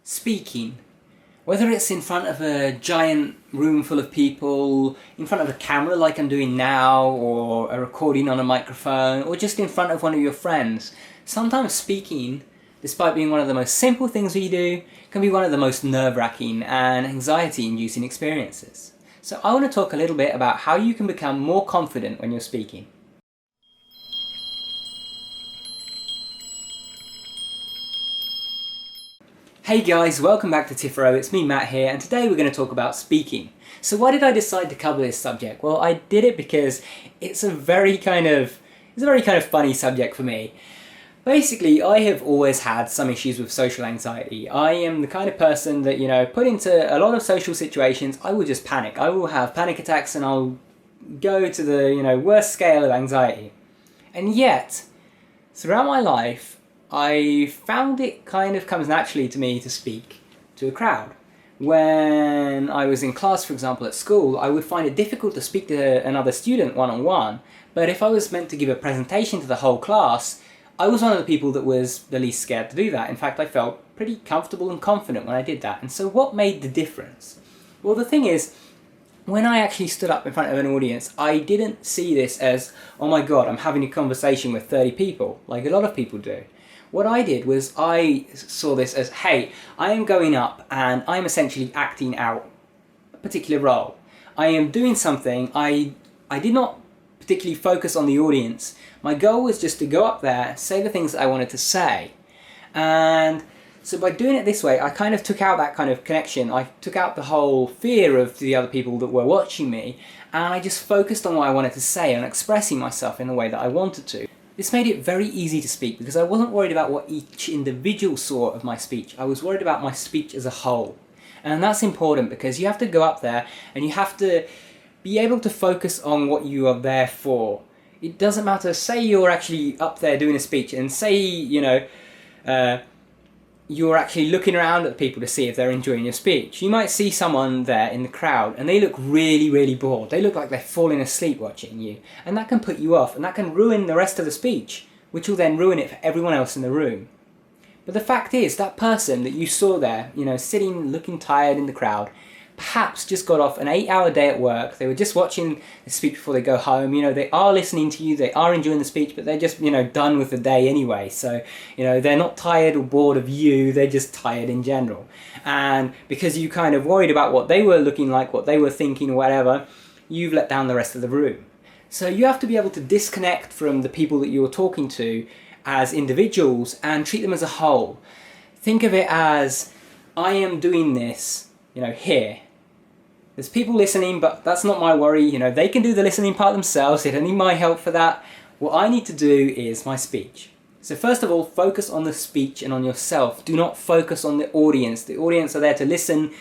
Speaking. Whether it's in front of a giant room full of people, in front of a camera like I'm doing now, or a recording on a microphone, or just in front of one of your friends, sometimes speaking, despite being one of the most simple things we do, can be one of the most nerve-wracking and anxiety-inducing experiences. So I want to talk a little bit about how you can become more confident when you're speaking. Hey guys, welcome back to Tipharot. It's me, Matt here, and today we're going to talk about speaking. So why did I decide to cover this subject? Well, I did it because it's a very kind of funny subject for me. Basically, I have always had some issues with social anxiety. I am the kind of person that, put into a lot of social situations, I will just panic. I will have panic attacks and I'll go to the, worst scale of anxiety. And yet, throughout my life, I found it kind of comes naturally to me to speak to a crowd. When I was in class, for example, at school, I would find it difficult to speak to another student one-on-one, but if I was meant to give a presentation to the whole class, I was one of the people that was the least scared to do that. In fact, I felt pretty comfortable and confident when I did that. And so what made the difference? Well, the thing is, when I actually stood up in front of an audience, I didn't see this as, oh my god, I'm having a conversation with 30 people, like a lot of people do. What I did was I saw this as, hey, I am going up and I'm essentially acting out a particular role. I am doing something. I did not particularly focus on the audience. My goal was just to go up there, say the things that I wanted to say. And so by doing it this way, I kind of took out that kind of connection. I took out the whole fear of the other people that were watching me, and I just focused on what I wanted to say and expressing myself in the way that I wanted to. This made it very easy to speak because I wasn't worried about what each individual saw of my speech. I was worried about my speech as a whole. And that's important because you have to go up there and you have to be able to focus on what you are there for. It doesn't matter, say you're actually up there doing a speech and say, you're actually looking around at people to see if they're enjoying your speech. You might see someone there in the crowd and they look really, really bored. They look like they're falling asleep watching you. And that can put you off and that can ruin the rest of the speech, which will then ruin it for everyone else in the room. But the fact is, that person that you saw there, sitting, looking tired in the crowd, perhaps just got off an 8-hour day at work. They were just watching the speech before they go home. They are listening to you, they are enjoying the speech, but they're just, done with the day anyway. So, they're not tired or bored of you, they're just tired in general. And because you kind of worried about what they were looking like, what they were thinking or whatever, you've let down the rest of the room. So you have to be able to disconnect from the people that you're talking to as individuals and treat them as a whole. Think of it as, I am doing this, here. There's people listening, but that's not my worry. They can do the listening part themselves. They don't need my help for that. What I need to do is my speech. So first of all, focus on the speech and on yourself. Do not focus on the audience. The audience are there to listen.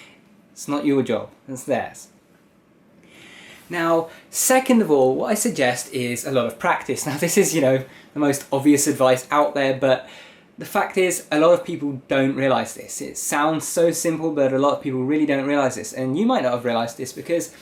It's not your job. It's theirs. Now, second of all, what I suggest is a lot of practice. Now, this is, the most obvious advice out there, but the fact is, a lot of people don't realise this. It sounds so simple, but a lot of people really don't realise this. And you might not have realised this because,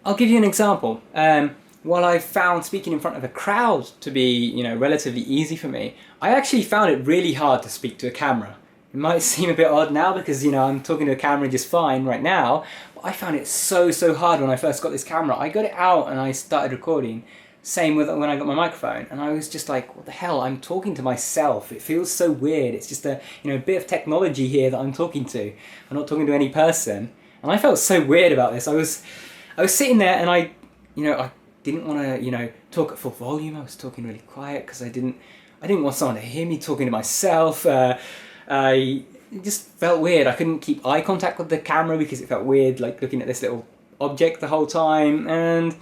I'll give you an example. While I found speaking in front of a crowd to be, relatively easy for me, I actually found it really hard to speak to a camera. It might seem a bit odd now because, I'm talking to a camera just fine right now, but I found it so hard when I first got this camera. I got it out and I started recording. Same with when I got my microphone, and I was just like, what the hell, I'm talking to myself. It feels so weird. It's just a bit of technology here that I'm talking to. I'm not talking to any person. And I felt so weird about this. I was sitting there and I didn't want to, talk at full volume. I was talking really quiet because I didn't want someone to hear me talking to myself. It just felt weird. I couldn't keep eye contact with the camera because it felt weird, like looking at this little object the whole time. And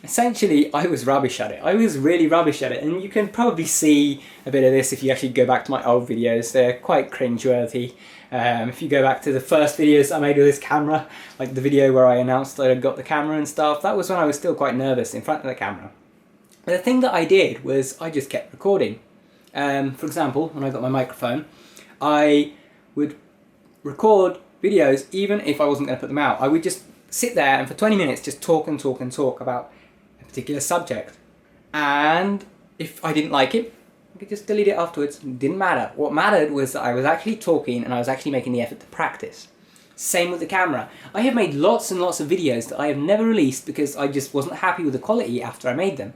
essentially, I was rubbish at it. I was really rubbish at it, and you can probably see a bit of this if you actually go back to my old videos. They're quite cringeworthy. If you go back to the first videos I made with this camera, like the video where I announced that I got the camera and stuff, that was when I was still quite nervous in front of the camera. But the thing that I did was I just kept recording. For example, when I got my microphone, I would record videos even if I wasn't going to put them out. I would just sit there and for 20 minutes just talk and talk and talk about a particular subject. And if I didn't like it, I could just delete it afterwards. It didn't matter. What mattered was that I was actually talking and I was actually making the effort to practice. Same with the camera. I have made lots and lots of videos that I have never released because I just wasn't happy with the quality after I made them.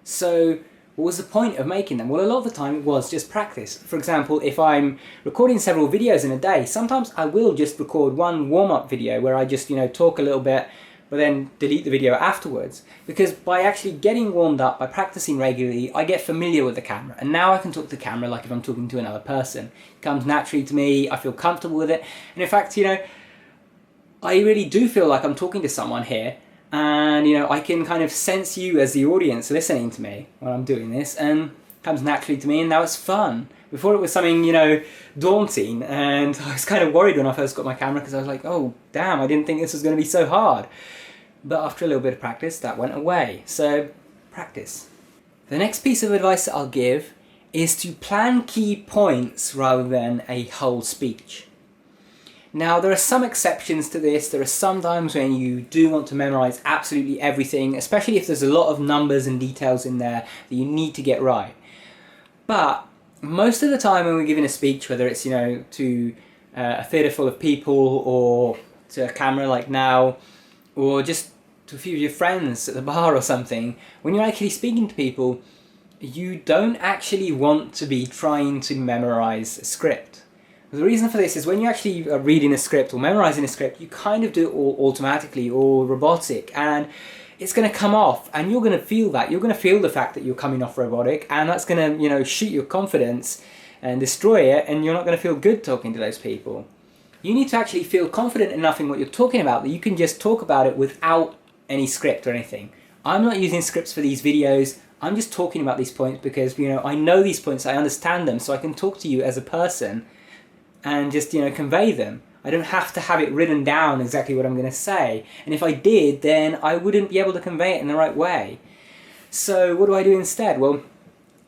So what was the point of making them? Well, a lot of the time it was just practice. For example, if I'm recording several videos in a day, sometimes I will just record one warm-up video where I just, talk a little bit, but then delete the video afterwards. Because by actually getting warmed up, by practicing regularly, I get familiar with the camera. And now I can talk to the camera like if I'm talking to another person. It comes naturally to me, I feel comfortable with it. And in fact, I really do feel like I'm talking to someone here. And, I can kind of sense you as the audience listening to me when I'm doing this. And it comes naturally to me, and now it's fun. Before it was something, daunting. And I was kind of worried when I first got my camera because I was like, oh, damn, I didn't think this was going to be so hard. But after a little bit of practice, that went away. So, practice. The next piece of advice that I'll give is to plan key points rather than a whole speech. Now, there are some exceptions to this. There are some times when you do want to memorize absolutely everything, especially if there's a lot of numbers and details in there that you need to get right. But most of the time when we're giving a speech, whether it's, to a theatre full of people or to a camera like now, or just to a few of your friends at the bar or something, when you're actually speaking to people, you don't actually want to be trying to memorize a script. The reason for this is when you actually are reading a script or memorizing a script, you kind of do it all automatically or robotic, and it's going to come off, and you're going to feel that. You're going to feel the fact that you're coming off robotic, and that's going to, shoot your confidence and destroy it, and you're not going to feel good talking to those people. You need to actually feel confident enough in what you're talking about that you can just talk about it without any script or anything. I'm not using scripts for these videos. I'm just talking about these points because, I know these points, I understand them, so I can talk to you as a person and just, convey them. I don't have to have it written down exactly what I'm going to say. And if I did, then I wouldn't be able to convey it in the right way. So what do I do instead? Well,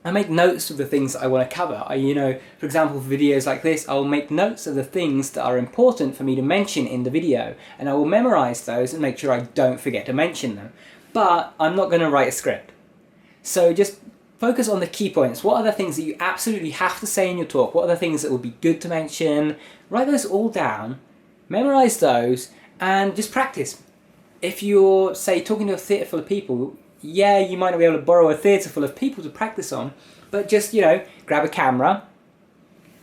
I make notes of the things that I want to cover. For example, for videos like this, I'll make notes of the things that are important for me to mention in the video, and I will memorize those and make sure I don't forget to mention them. But I'm not going to write a script. So just focus on the key points. What are the things that you absolutely have to say in your talk? What are the things that will be good to mention? Write those all down, memorize those, and just practice. If you're, say, talking to a theatre full of people, yeah, you might not be able to borrow a theatre full of people to practice on, but just, grab a camera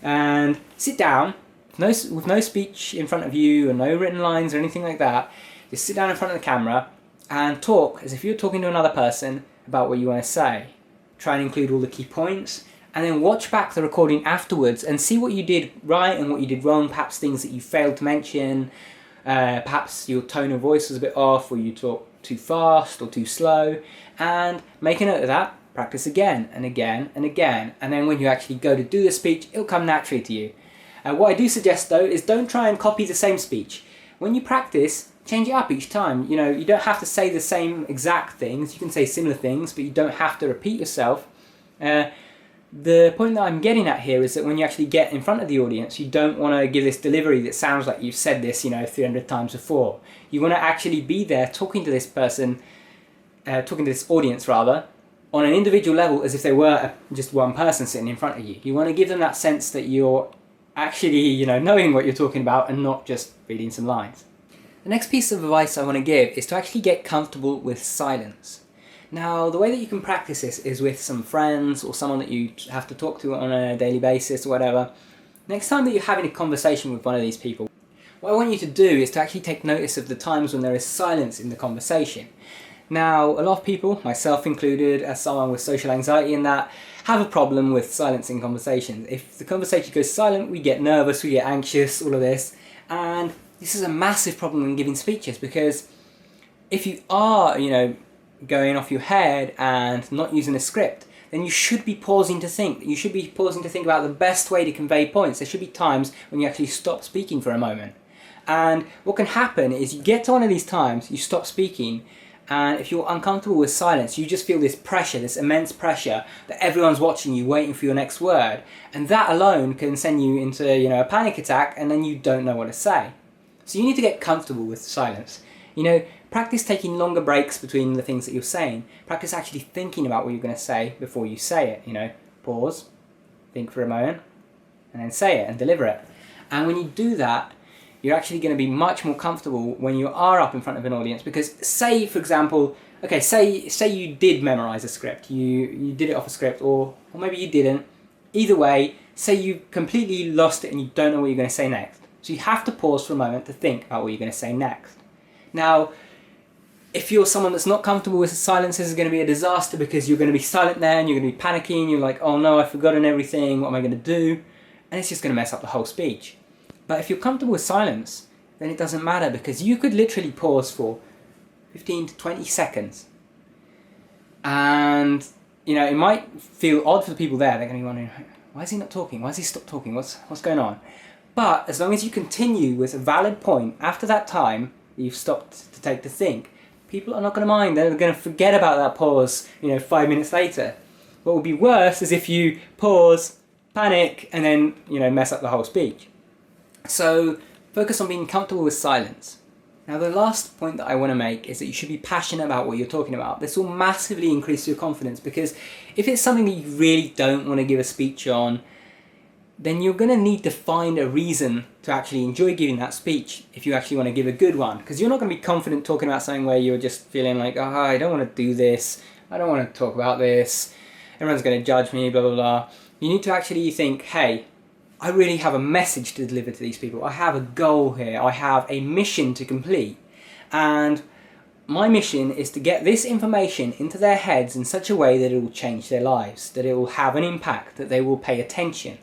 and sit down with no speech in front of you and no written lines or anything like that. Just sit down in front of the camera and talk as if you're talking to another person about what you want to say. Try and include all the key points, and then watch back the recording afterwards and see what you did right and what you did wrong, perhaps things that you failed to mention, perhaps your tone of voice was a bit off, or you talked too fast or too slow, and make a note of that, practice again and again and again, and then when you actually go to do the speech, it'll come naturally to you. What I do suggest though is don't try and copy the same speech. When you practice, change it up each time. You don't have to say the same exact things. You can say similar things, but you don't have to repeat yourself. The point that I'm getting at here is that when you actually get in front of the audience, you don't want to give this delivery that sounds like you've said this, 300 times before. You want to actually be there talking to this person, talking to this audience rather, on an individual level as if they were just one person sitting in front of you. You want to give them that sense that you're actually, knowing what you're talking about and not just reading some lines. The next piece of advice I want to give is to actually get comfortable with silence. Now, the way that you can practice this is with some friends or someone that you have to talk to on a daily basis or whatever. Next time that you're having a conversation with one of these people, what I want you to do is to actually take notice of the times when there is silence in the conversation. Now, a lot of people, myself included, as someone with social anxiety and that, have a problem with silence in conversations. If the conversation goes silent, we get nervous, we get anxious, all of this, and this is a massive problem in giving speeches, because if you are, going off your head and not using a script, then you should be pausing to think. You should be pausing to think about the best way to convey points. There should be times when you actually stop speaking for a moment. And what can happen is you get to one of these times, you stop speaking, and if you're uncomfortable with silence, you just feel this pressure, this immense pressure that everyone's watching you, waiting for your next word. And that alone can send you into, a panic attack, and then you don't know what to say. So you need to get comfortable with silence. Practice taking longer breaks between the things that you're saying. Practice actually thinking about what you're going to say before you say it, pause, think for a moment, and then say it and deliver it. And when you do that, you're actually going to be much more comfortable when you are up in front of an audience, because say, for example, okay, say you did memorize a script, you did it off a script, or maybe you didn't. Either way, say you completely lost it and you don't know what you're going to say next. So you have to pause for a moment to think about what you're going to say next. Now, if you're someone that's not comfortable with silence, this is going to be a disaster, because you're going to be silent there and you're going to be panicking. You're like, oh no, I've forgotten everything. What am I going to do? And it's just going to mess up the whole speech. But if you're comfortable with silence, then it doesn't matter, because you could literally pause for 15 to 20 seconds. And, you know, it might feel odd for the people there. They're going to be wondering, why is he not talking? Why has he stopped talking? What's going on? But as long as you continue with a valid point after that time you've stopped to take to think, people are not going to mind. They're going to forget about that pause, 5 minutes later. What would be worse is if you pause, panic, and then, mess up the whole speech. So focus on being comfortable with silence. Now, the last point that I want to make is that you should be passionate about what you're talking about. This will massively increase your confidence, because if it's something that you really don't want to give a speech on, then you're going to need to find a reason to actually enjoy giving that speech if you actually want to give a good one. Because you're not going to be confident talking about something where you're just feeling like, oh, I don't want to do this, I don't want to talk about this, everyone's going to judge me, blah, blah, blah. You need to actually think, hey, I really have a message to deliver to these people. I have a goal here. I have a mission to complete. And my mission is to get this information into their heads in such a way that it will change their lives, that it will have an impact, that they will pay attention.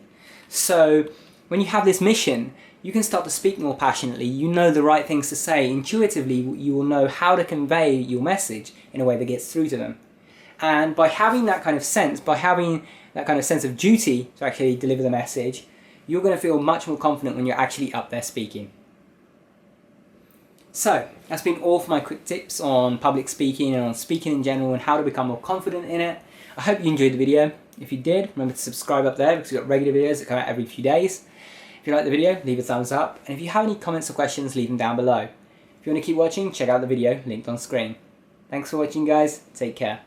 So when you have this mission, you can start to speak more passionately. You know the right things to say. Intuitively, you will know how to convey your message in a way that gets through to them. And by having that kind of sense, by having that kind of sense of duty to actually deliver the message, you're going to feel much more confident when you're actually up there speaking. So, that's been all for my quick tips on public speaking and on speaking in general and how to become more confident in it. I hope you enjoyed the video. If you did, remember to subscribe up there, because we've got regular videos that come out every few days. If you like the video, leave a thumbs up. And if you have any comments or questions, leave them down below. If you want to keep watching, check out the video linked on screen. Thanks for watching, guys. Take care.